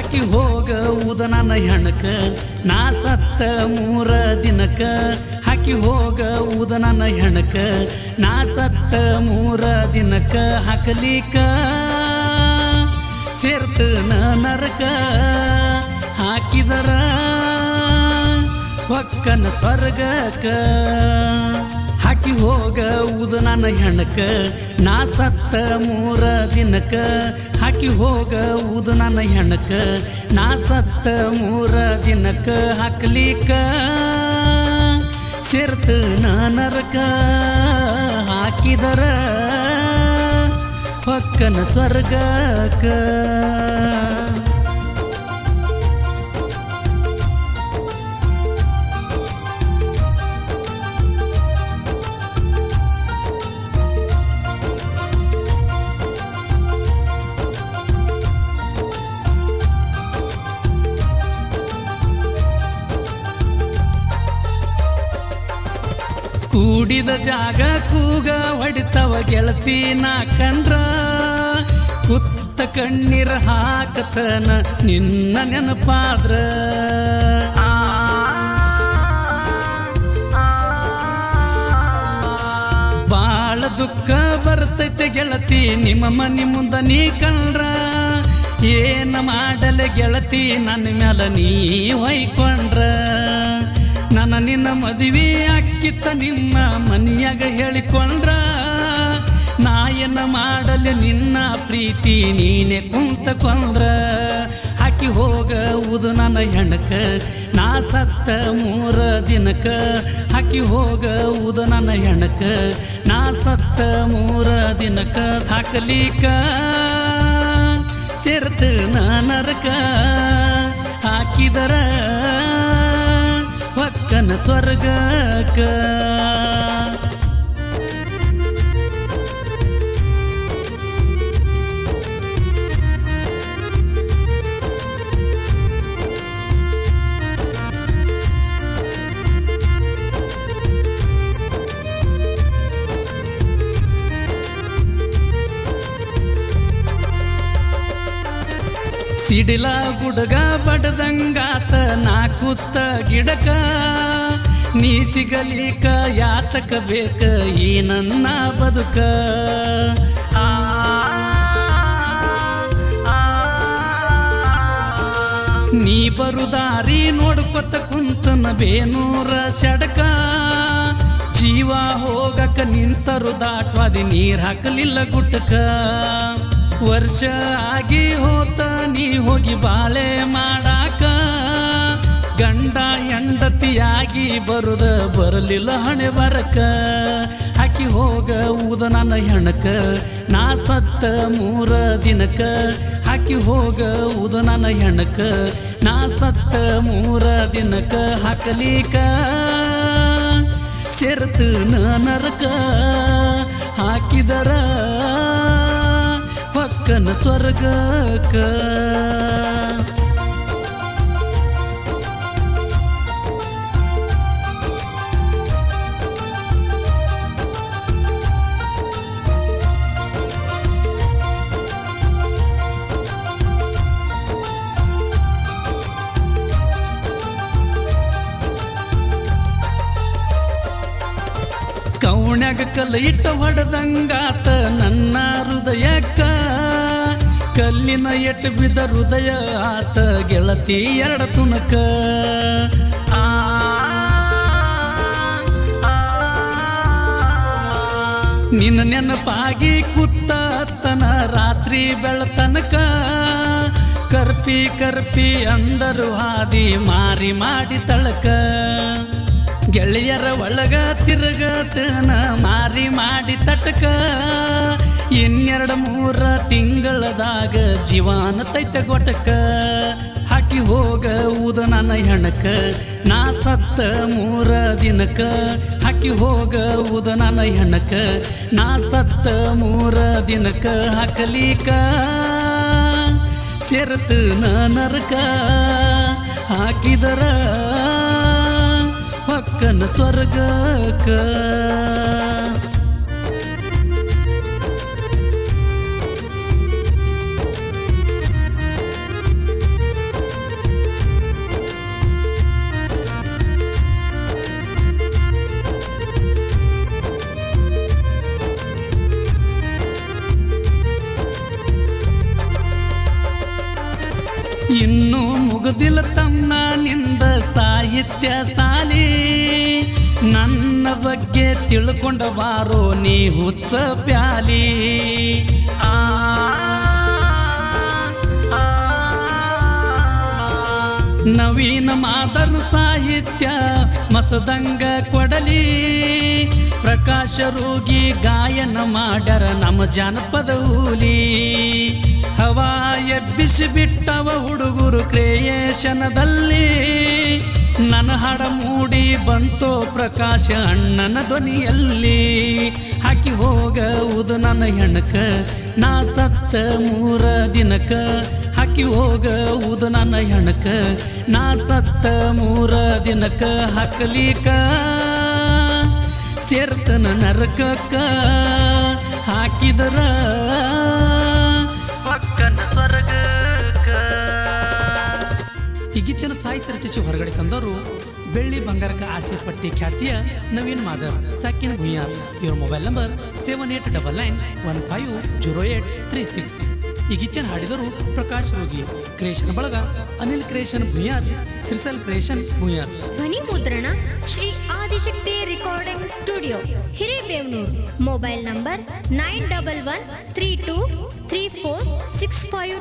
ಹಾಕಿ ಹೋಗ ಉದ ನನ್ನ ಹೆಣಕ ನಾ ಸತ್ತ 3 ದಿನಕ ಹಾಕಿ ಹೋಗ ಉದ ನನ್ನ ಹೆಣಕ ನಾ ಸತ್ತ 3 ದಿನಕ ಹಾಕಲಿಕ ಸೇರ್ತನ ನರಕ ಹಾಕಿದರ ಒಕ್ಕನ ಸ್ವರ್ಗಕ ಹಾಕಿ ಹೋಗ ಉದ ನನ್ನ ಹೆಣಕ ನಾ ಸತ್ತ 3 ದಿನಕ ಹಾಕಿ ಹೋಗ ಉದ ನನ್ನ ಹೆಣಕ ನಾ ಸತ್ತ 3 ದಿನಕ ಹಾಕಲಿಕ ಸೇರ್ತನ ನರಕ ಹಾಕಿದರ ಒಕ್ಕನ ಸ್ವರ್ಗಕ ಕೂಡಿದ ಜಾಗ ಕೂಗ ಹೊಡಿತವ ಗೆಳತಿ ನಾ ಕಂಡ್ರ ಕುತ್ತ ಕಣ್ಣೀರ ಹಾಕತನ ನಿನ್ನ ನೆನಪಾದ್ರ ಬಾಳ ದುಃಖ ಬರ್ತೈತೆ ಗೆಳತಿ ನಿಮ್ಮ ಮನಿ ಮುಂದ ನೀ ಕಂಡ್ರ ಏನ ಮಾಡಲೆ ಗೆಳತಿ ನನ್ನ ಮ್ಯಾಲ ನೀ ಹೊಯ್ಕೊಂಡ್ರ ನನ್ನ ನಿನ್ನ ಮದುವೆ ಅಕ್ಕಿತ್ತ ನಿಮ್ಮ ಮನಿಯಾಗ ಹೇಳಿಕೊಂಡ್ರ ನಾಯನ ಮಾಡಲಿ ನಿನ್ನ ಪ್ರೀತಿ ನೀನೆ ಕುಂತಕೊಂಡ್ರ ಹಾಕಿ ಹೋಗ ಉದು ನನ್ನ ಹೆಣಕ ನಾ ಸತ್ತ 3 ದಿನಕ ಹಾಕಿ ಹೋಗ ಉದ ನನ್ನ ಹೆಣಕ ನಾ ಸತ್ತ 3 ದಿನಕ ಹಾಕಲಿಕ ಸೇರ್ತನ ನರಕ ಹಾಕಿದರ ಒಕ್ಕನ ಸ್ವರ್ಗಕ ಸಿಡಿಲ ಗುಡಗ ಬಡದಂಗಾತ ನಾ ಕೂತ ಗಿಡಕ ನೀ ಸಿಗಲಿಕ ಯಾತಕ ಬೇಕ ಈ ನನ್ನ ಬದುಕ ನೀ ಬರುದಾರಿ ನೋಡ್ಕೊತ ಕುಂತನ ಬೇನೂರ ಸಡಕ ಜೀವ ಹೋಗಕ ನಿಂತರು ದಾಟ್ವಾದಿ ನೀರ್ ಹಾಕಲಿಲ್ಲ ಗುಟ್ಟಕ ವರ್ಷ ಆಗಿ ಹೋತ ನೀ ಹೋಗಿ ಬಾಳೆ ಮಾಡಾಕ ಗಂಡ ಹೆಂಡತಿಯಾಗಿ ಬರುದ ಬರಲಿಲ್ಲ ಹಣೆ ಬರಕ ಹಾಕಿ ಹೋಗ ಉದ ನನ್ನ ಹೆಣಕ ನಾ ಸತ್ತ 3 ದಿನಕ ಹಾಕಿ ಹೋಗ ಉದ ನನ್ನ ಹೆಣಕ ನಾ ಸತ್ತ 3 ದಿನಕ ಹಾಕಲಿಕ ಸೇರ್ತನ ನರಕ ಹಾಕಿದರ ಒಕ್ಕನ ಸ್ವರ್ಗಕ ಕೌಣ್ಯಾಗ ಕಲ್ಲ ಇಟ್ಟ ಹೊಡೆದಂಗಾತ ನನ್ನ ಹೃದಯಕ್ಕ ಕಲ್ಲಿನ ಎಟ್ಟು ಬಿದ್ದ ಹೃದಯ ಆತ ಗೆಳತಿ 2 ತುನಕ ನಿನ್ನ ನೆನಪಾಗಿ ಕುತ್ತನ ರಾತ್ರಿ ಬೆಳತನಕ ಕರ್ಪಿ ಕರ್ಪಿ ಅಂದರು ಹಾದಿ ಮಾರಿ ಮಾಡಿ ತಳಕ ಗೆಳೆಯರ ಒಳಗ ತಿರುಗತನ ಮಾರಿ ಮಾಡಿ ತಟಕ 2-3 ತಿಂಗಳದಾಗ ಜೀವಾನ ತೈತ ಗೊಟಕ ಹಾಕಿ ಹೋಗ ಉದ ನನ್ನ ಹೆಣಕ ನಾ ಸತ್ತ 3 ದಿನಕ ಹಾಕಿ ಹೋಗ ಉದ ನನ್ನ ಹೆಣಕ ನಾ ಸತ್ತ 3 ದಿನಕ ಹಾಕಲಿಕ ಸೇರ್ತನ ನರಕ ಹಾಕಿದರ ಒಕ್ಕನ ಸ್ವರ್ಗಕ ಇನ್ನೂ ಮುಗುದಿಲ್ಲ ತಮ್ಮ ನಿಂದ ಸಾಹಿತ್ಯ ಸಾಲಿ ನನ್ನ ಬಗ್ಗೆ ತಿಳ್ಕೊಂಡ ಬಾರೋ ನೀ ಹುಚ್ಚ ಪ್ಯಾಲಿ ನವೀನ ಮಾದರ್ ಸಾಹಿತ್ಯ ಮಸದಂಗ ಕೊಡಲಿ ಪ್ರಕಾಶ ರೋಗಿ ಗಾಯನ ಮಾಡ್ಯಾರ ನಮ್ಮ ಜಾನಪದ ಹುಲಿ ಹವಾ ಎಬ್ಬಿಸಿ ಬಿಟ್ಟವ ಹುಡುಗರು ಕ್ರಿಯೇಷನದಲ್ಲಿ ನನ್ನ ಹಾಡ ಮೂಡಿ ಬಂತೋ ಪ್ರಕಾಶ ಅಣ್ಣನ ಧ್ವನಿಯಲ್ಲಿ ಹಾಕಿ ಹೋಗುವುದು ನನ್ನ ಹೆಣಕ ನಾ ಸತ್ತ 3 ದಿನಕ ಹಾಕಿ ಹೋಗುವುದು ನನ್ನ ಹೆಣಕ ನಾ ಸತ್ತ 3 ದಿನಕ ಹಾಕಲಿಕ ಸೇರ್ತನ ನರಕಕ್ಕ ಹಾಕಿದರ ಪಕ್ಕನ ಸ್ವರ್ಗಕ್ಕ. ಈ ಗೀತೆಯನ್ನು ಸಾಹಿತ್ಯ ರಚಿಸಿ ಹೊರಗಡೆ ತಂದವರು ಬೆಳ್ಳಿ ಬಂಗಾರಕ ಆಸೆ ಪಟ್ಟಿ ಖ್ಯಾತಿಯ ನವೀನ್ ಮಾದರ್ ಸಾಕಿನ್ ಭುಯ್ಯಾರ್. ಇವರ ಮೊಬೈಲ್ ನಂಬರ್ 7899150836. ಈ ಗೀತೆಯನ್ನು ಹಾಡಿದರು ಪ್ರಕಾಶ್ ರೋಗಿ. ಕ್ರಿಯೇಷನ್ ಬಳಗ ಅನಿಲ್ ಕ್ರಿಯೇಷನ್ ಭುಯ್ಯಾರ್, ಶ್ರೀಸಲ್ ಕ್ರಿಯೇಷನ್ ಭುಯ್ಯಾರ್. ಧ್ವನಿ ಮುದ್ರಣ Shri Adishakti recording studio Hirebevanuru. Mobile number 9113234652.